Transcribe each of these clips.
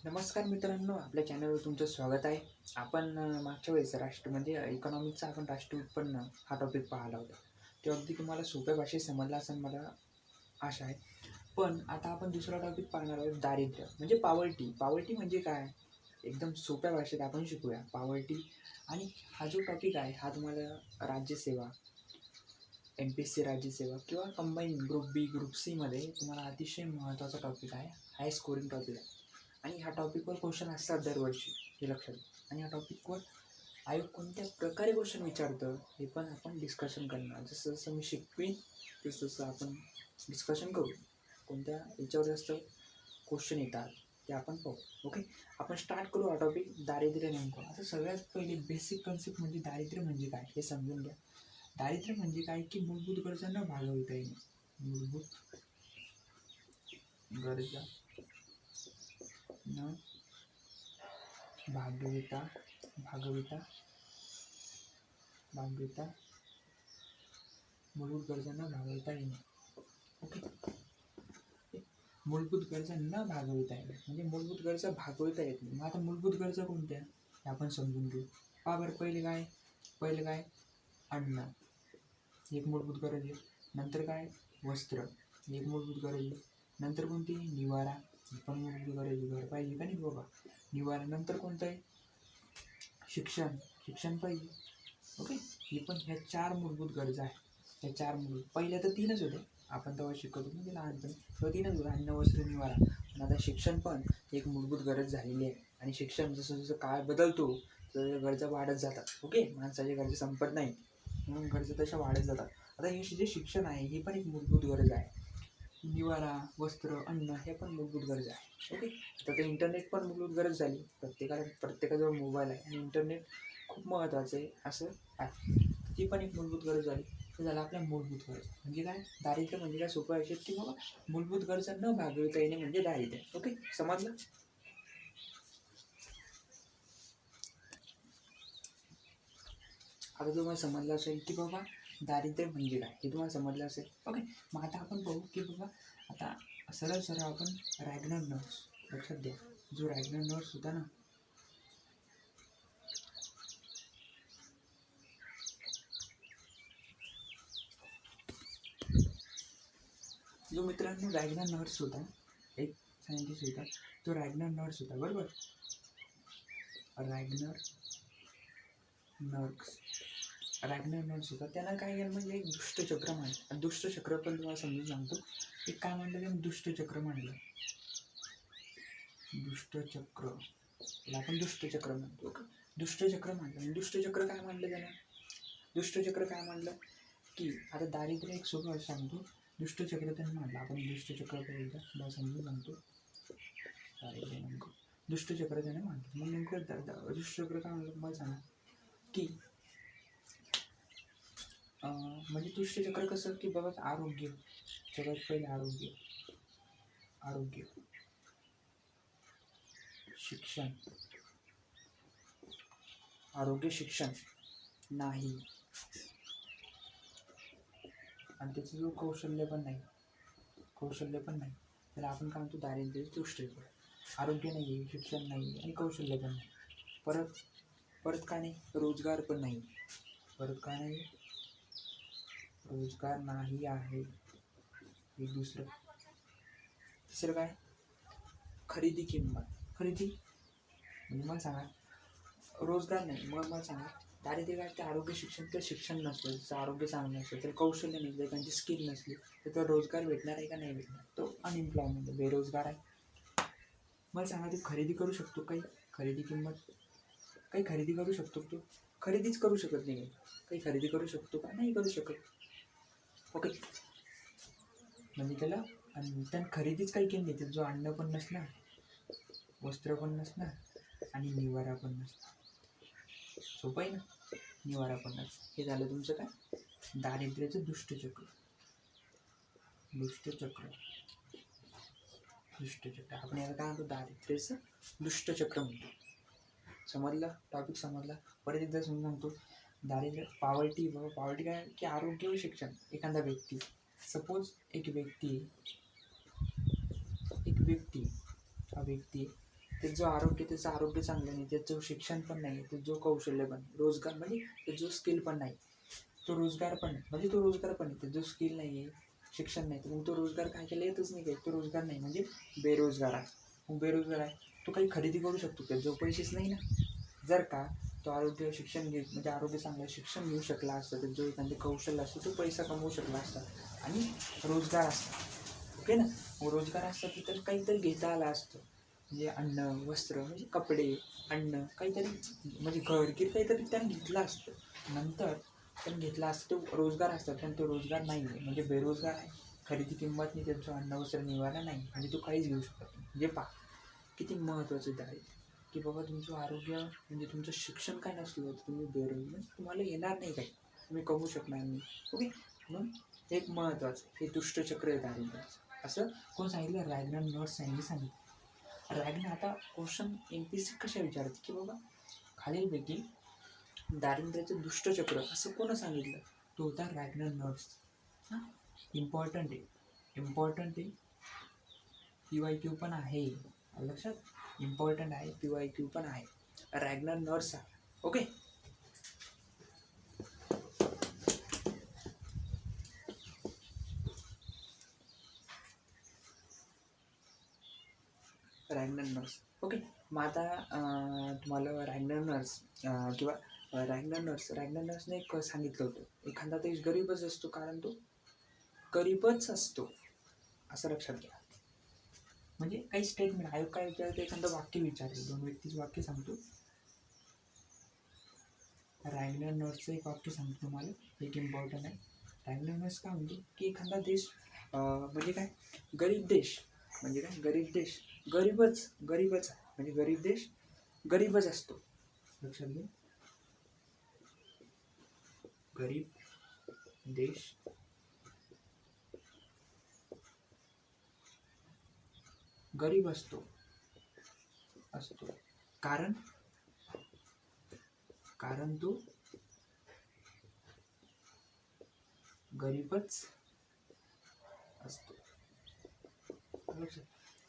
नमस्कार मित्रांनो, आपल्या चॅनलवर तुमचं स्वागत आहे. आपण मागच्या वेळेस म्हणजे इकॉनॉमिकचा आपण राष्ट्रीय उत्पन्न हा टॉपिक पाहिला होता. तो अगदी तुम्हाला सोप्या भाषेत समजला असं मला आशा आहे. पण आता आपण दुसरा टॉपिक पाहणार आहोत, दारिद्र्य म्हणजे पॉवर्टी. पॉवर्टी म्हणजे काय? एकदम सोप्या भाषेत आपण शिकूया पॉवर्टी. आणि हा जो टॉपिक आहे हा तुम्हाला राज्यसेवा, MPSC राज्यसेवा किंवा कंबाईन ग्रुप बी, ग्रुप सीमध्ये तुम्हाला अतिशय महत्त्वाचा टॉपिक आहे. हाय स्कोरिंग टॉपिक आहे. आणि ह्या टॉपिकवर क्वेश्चन असतात दरवर्षी, हे लक्षात घ्या. आणि ह्या टॉपिकवर आयोग कोणत्या प्रकारे क्वेश्चन विचारतं हे पण आपण डिस्कशन करणार. जसं जसं मी शिकवीन तसं तसं आपण डिस्कशन करू. कोणत्या याच्यावर जास्त क्वेश्चन येतात ते आपण पाहू. ओके, आपण स्टार्ट करू हा टॉपिक. दारिद्र्य नेमकं. आता सगळ्यात पहिले बेसिक कन्सेप्ट म्हणजे दारिद्र्य म्हणजे काय हे समजून घ्या. दारिद्र्य म्हणजे काय की मूलभूत गरजा न भागवता येणे. मूलभूत गरजा न भागविता भागविता भागविता मूलभूत गरजा न भागविता येणे. ओके, मूलभूत गरजा न भागविता येणे म्हणजे मूलभूत गरजा भागविता येत नाही. मग आता मूलभूत गरजा कोणत्या हे आपण समजून घेऊ. बरं, पहिलं काय अन्न, एक मूलभूत गरज आहे. नंतर काय वस्त्र, एक मूलभूत गरज आहे. नंतर कोणती निवारा, ही पण मूलभूत गरज आहे. घर पाहिजे का नाही बाबा, निवारा. नंतर कोणतं आहे शिक्षण पाहिजे. ओके, ही पण ह्या 4 मूलभूत गरजा आहेत. ह्या 4 पहिल्या तर 3च होते, आपण तेव्हा शिकवतो म्हणजे लहानपणी तेव्हा 3च होतं, अन्न वस्त्र निवारा. पण आता शिक्षण पण एक मूलभूत गरज झालेली आहे. आणि शिक्षण जसं जसं काळ बदलतो तर गरजा वाढत जातात. ओके, माणसाच्या गरजा संपत नाही, म्हणून गरजा तशा वाढत जातात. आता हे जे शिक्षण आहे ही पण एक मूलभूत गरज आहे. निवारा, वस्त्र, अन्न हे पण मूलभूत गरज आहे. ओके, तर ते इंटरनेट पण मूलभूत गरज झाली. प्रत्येकाजवळ मोबाईल आहे आणि इंटरनेट खूप महत्त्वाचं आहे असं आहे. ती पण एक मूलभूत गरज झाली. ते झालं आपल्या मूलभूत गरज. म्हणजे काय दारिद्र्य म्हणजे काय सोपं आहे की बाबा मूलभूत गरजा न भागवता येणे म्हणजे दारिद्र्य. ओके, समजलं. आता तुम्हाला समजलं असेल की बाबा दारिद्र्य म्हणजे काय हे तुम्हाला समजलं असेल. ओके, मग आता आपण पाहू की बाबा आता सरळ आपण रॅगनर नॉर्स लक्षात द्या. जो रॅगनर नॉर्स होता ना, जो मित्रांनो रॅगनर नॉर्स होता, एक सायंटिस्ट होता, तो रॅगनर नॉर्स होता बरोबर. रॅगनर नॉर्स होता. त्यानं काय केलं म्हणजे एक दुष्टचक्र मांडलं. दुष्टचक्र पण तुम्हाला समजून सांगतो. एक काय मांडलं त्यानं, दुष्टचक्र मांडलं. दुष्टचक्र, त्याला आपण दुष्टचक्र म्हणतो. दुष्टचक्र मांडलं. दुष्टचक्र काय मांडलं त्यानं, दुष्टचक्र काय मांडलं की आता दारिद्र्य एक सोपं सांगतो. दुष्टचक्र त्यानं मांडलं. आपण दुष्टचक्र एकदा समजून सांगतो. दारिद्र्य नेमकं दुष्टचक्र त्याने मांडलं. मग नेमकं दुष्टचक्र काय म्हणलं मला सांगा की म्हणजे दुष्टचक्र कसं की बाबा आरोग्य, सगळ्यात पहिले आरोग्य शिक्षण नाही, आणि त्याचं जो कौशल्य पण नाही त्याला आपण काय म्हणतो दारिद्र्य दुष्टचक्र. आरोग्य नाही आहे, शिक्षण नाही आणि कौशल्य पण नाही. परत काय नाही, रोजगार पण नाही. रोजगार नाही आहे एक दुसरं. तिसरं काय, खरेदी म्हणजे मला सांगा रोजगार नाही. मग मला सांगा दारिद्र्य काय, ते आरोग्य शिक्षण नसलं, त्याचं आरोग्य चांगलं नसलं, तर कौशल्य नसलं, त्यांची स्किल नसली तर तो रोजगार भेटणार आहे का नाही भेटणार, तो अनएम्प्लॉयमेंट बेरोजगार आहे. मला सांगा ते खरेदी करू शकतो काही खरेदी करू शकतो तो खरेदीच करू शकत नाही. काही खरेदी करू शकतो का, नाही करू शकत. ओके, म्हणजे त्यानं खरेदीच काही केली नाही. त्याचं जो अन्न पण नसणार, वस्त्र पण नसणार आणि निवारा पण नसणार. सोपं आहे ना, निवारा पण नसणार. हे झालं तुमचं काय, दारिद्र्याचं दुष्टचक्र. आपण याला काय म्हणतो, दारिद्र्याचं दुष्टचक्र म्हणतो. समजलं, टॉपिक समजला. परत एकदा समजून सांगतो. दारिद्र्य पॉवर्टी काय की आरोग्य व शिक्षण. एखादा व्यक्ती, सपोज एक व्यक्ती हा व्यक्ती त्याचं आरोग्य चांगलं नाही, त्याचं शिक्षण पण नाही, त्याचं कौशल्य पण नाही, रोजगार म्हणजे त्याचं स्किल पण नाही, तो रोजगार पण नाही, म्हणजे तो रोजगार पण नाही, त्याचं स्किल नाही आहे, शिक्षण नाही, तर मग तो रोजगार काय केला येतच नाही, काही तो रोजगार नाही म्हणजे बेरोजगार आहे. मग बेरोजगार आहे तो काही खरेदी करू शकतो का? जो पैसेच नाही ना. जर का तो आरोग्य शिक्षण म्हणजे आरोग्य चांगलं शिक्षण घेऊ शकला असतं, तर जो एखादे कौशल्य असतो तो पैसा कमवू शकला असता आणि रोजगार असता. ओके ना. मग रोजगार असता तर काहीतरी घेता आलं असतं, म्हणजे अन्न वस्त्र म्हणजे कपडे अन्न काहीतरी म्हणजे घरगीर काहीतरी त्याने घेतलं असतं. नंतर पण घेतला असतं तो रोजगार असतात, पण तो रोजगार नाही आहे म्हणजे बेरोजगार आहे. खरेदी किंमत नाही, त्यांचं अन्न वस्त्र निवारा नाही म्हणजे तो काहीच घेऊ शकत नाही. म्हणजे किती महत्त्वाचं आहे की बाबा तुमचं आरोग्य म्हणजे तुमचं शिक्षण काय नसलं तर तुम्ही बेरोजगार तुम्हाला येणार नाही काही, तुम्ही कमवू शकणार नाही. ओके. म्हणून एक महत्त्वाचं हे दुष्टचक्र आहे दारिद्र्याचं. असं कोण सांगितलं? रॅग्नर नॉर्स यांनी सांगितलं. रॅग्नर आता क्वेश्चन MPSC कशा विचारते की बाबा खालीलपैकी दारिद्र्याचं दुष्टचक्र असं कोण सांगितलं? तो होता रॅग्नर नॉर्स. हां, इम्पॉर्टंट आहे PYQ पण आहे लक्षात, इम्पॉर्टंट आहे PYQ पण आहे. रॅग्नर नॉर्स आहे. ओके. रॅग्नर नॉर्स. ओके. मग आता तुम्हाला रॅग्नर नॉर्स किंवा रॅग्नर नॉर्सने एक सांगितलं होतं, एखादा देश गरीबच असतो कारण तो गरीबच असतो असं लक्षात घ्या. म्हणजे काही स्टेटमेंट आयोग काय विचारतो, एखादं वाक्य विचारलं, 2 व्यक्तीचं वाक्य सांगतो. रॅग्नर नॉर्सचं एक वाक्य सांगतो तुम्हाला, एक इम्पॉर्टंट आहे. रॅग्नर नॉर्स काय म्हणतो की एखादा देश म्हणजे काय गरीब देश म्हणजे काय गरीबच आहे म्हणजे गरीब देश गरीबच असतो. लक्षात घ्या, गरीब देश गरीब असतो कारण तो गरीबच असतो.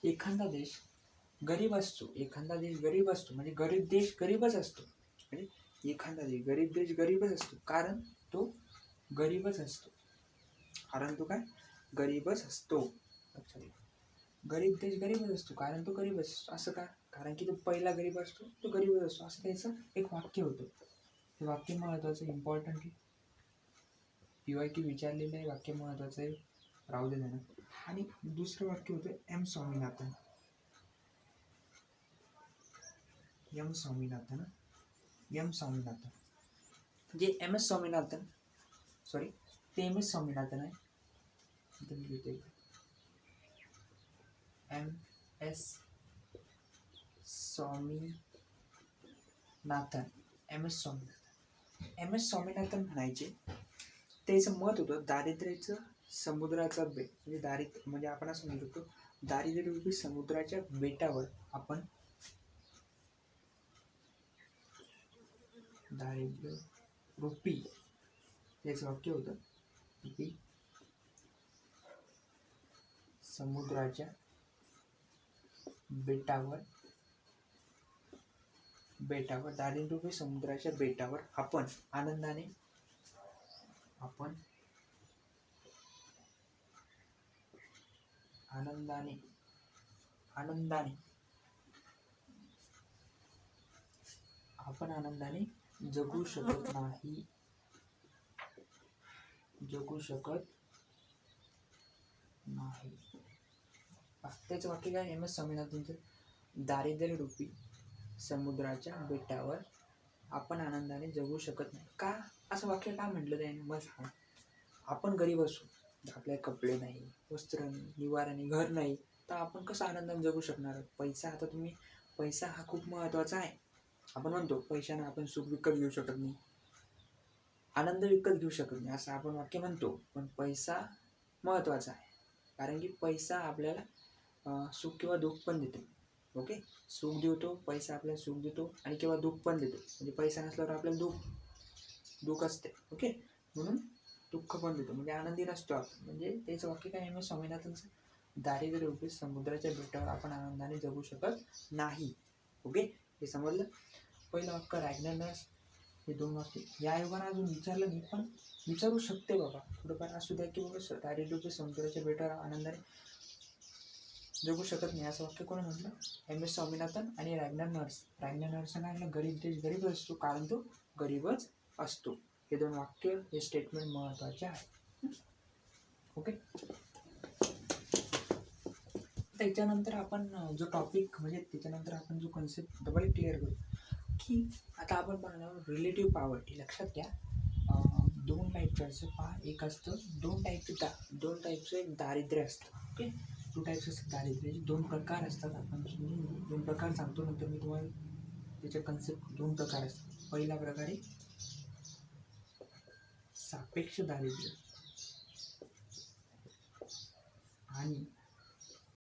एखादा देश गरीब असतो म्हणजे गरीब देश गरीबच असतो. म्हणजे एखादा देश गरीबच असतो कारण तो गरीबच असतो. गरीबच असतो. गरीब देश गरीबच असतो कारण तो गरीबच असतो. असं का? कारण की तो पहिला गरीब असतो, तो गरीबच असतो, असं त्याचं एक वाक्य होतं. ते वाक्य महत्वाचं इम्पॉर्टंट आहे. PYQ विचारलेलं आहे, वाक्य महत्वाचं आहे, राहू दे ना. आणि दुसरं वाक्य होतं एम स्वामीनाथन. जे MS स्वामीनाथन ते MS स्वामीनाथन आहे. MS स्वामीनाथन म्हणायचे. त्याचं मत होतं दारिद्र्याचं समुद्राचा बेट म्हणजे आपण असं म्हणू शकतो दारिद्र्यरूपी समुद्राच्या बेटावर आपण दारिद्र्य रूपी त्याचं वाक्य होतं की समुद्राच्या बेटावर दारिद्र्यरूपी समुद्राच्या बेटावर आपण आनंदाने जगू शकत नाही. त्याचं वाक्य काय MS स्वामीनाथनचं? दारिद्र्यरूपी समुद्राच्या बेटावर आपण आनंदाने जगू शकत नाही. का असं वाक्य का म्हटलं त्याने? मग सांगा. आपण गरीब असू, आपल्याला कपडे नाही, वस्त्र नाही, निवारा नाही, घर नाही, तर आपण कसं आनंदाने जगू शकणार? पैसा हा खूप महत्त्वाचा आहे. आपण म्हणतो पैशाने आपण सुख विकत घेऊ शकत नाही, आनंद विकत घेऊ शकत नाही असं आपण वाक्य म्हणतो. पण पैसा महत्त्वाचा आहे कारण की पैसा आपल्याला सुख किंवा दुःख पण देतो. ओके. सुख देतो पैसा, आपल्याला सुख देतो आणि किंवा दुःख पण देतो. म्हणजे पैसा नसल्यावर आपल्याला दुःख असते. ओके. म्हणून दुःख पण देतो म्हणजे आनंदी नसतो आपण. म्हणजे त्याचं वाक्य काय MS स्वामीनाथनचं? दारिद्र्य रुपी समुद्राच्या बेटावर आपण आनंदाने जगू शकत नाही. ओके, हे समजलं. पहिलं वाक्य रॅग्नर्स, हे 2 वाक्य या आयोगानं अजून विचारलं नाही, पण विचारू शकते बाबा, थोडंफार असू द्या की बाबा दारिद्र्य रुपी समुद्राच्या बेटावर आनंदाने जगू शकत नाही असं वाक्य कोणी म्हटलं? MS स्वामीनाथन आणि रॅग्नर नर्सन काय गरीब देश गरीब असतो कारण तो गरीबच असतो. हे 2 वाक्य, हे स्टेटमेंट महत्त्वाचे आहे. ओके, त्याच्यानंतर आपण जो टॉपिक म्हणजे त्याच्यानंतर आपण जो कन्सेप्ट डबल क्लिअर करू की आता आपण पाहणार रिलेटिव्ह पॉवर्टी. लक्षात घ्या, 2 टाईपचं असतं पहा. एक असतं 2 टाईपचं एक दारिद्र्य असतं. ओके, 2 टाईप्स असतात दारिद्र्याचे, 2 प्रकार असतात. आपण 2 प्रकार सांगतो, नंतर मी तुम्हाला त्याचे कन्सेप्ट. 2 प्रकार असतात. पहिला प्रकार आहे सापेक्ष दारिद्र्य आणि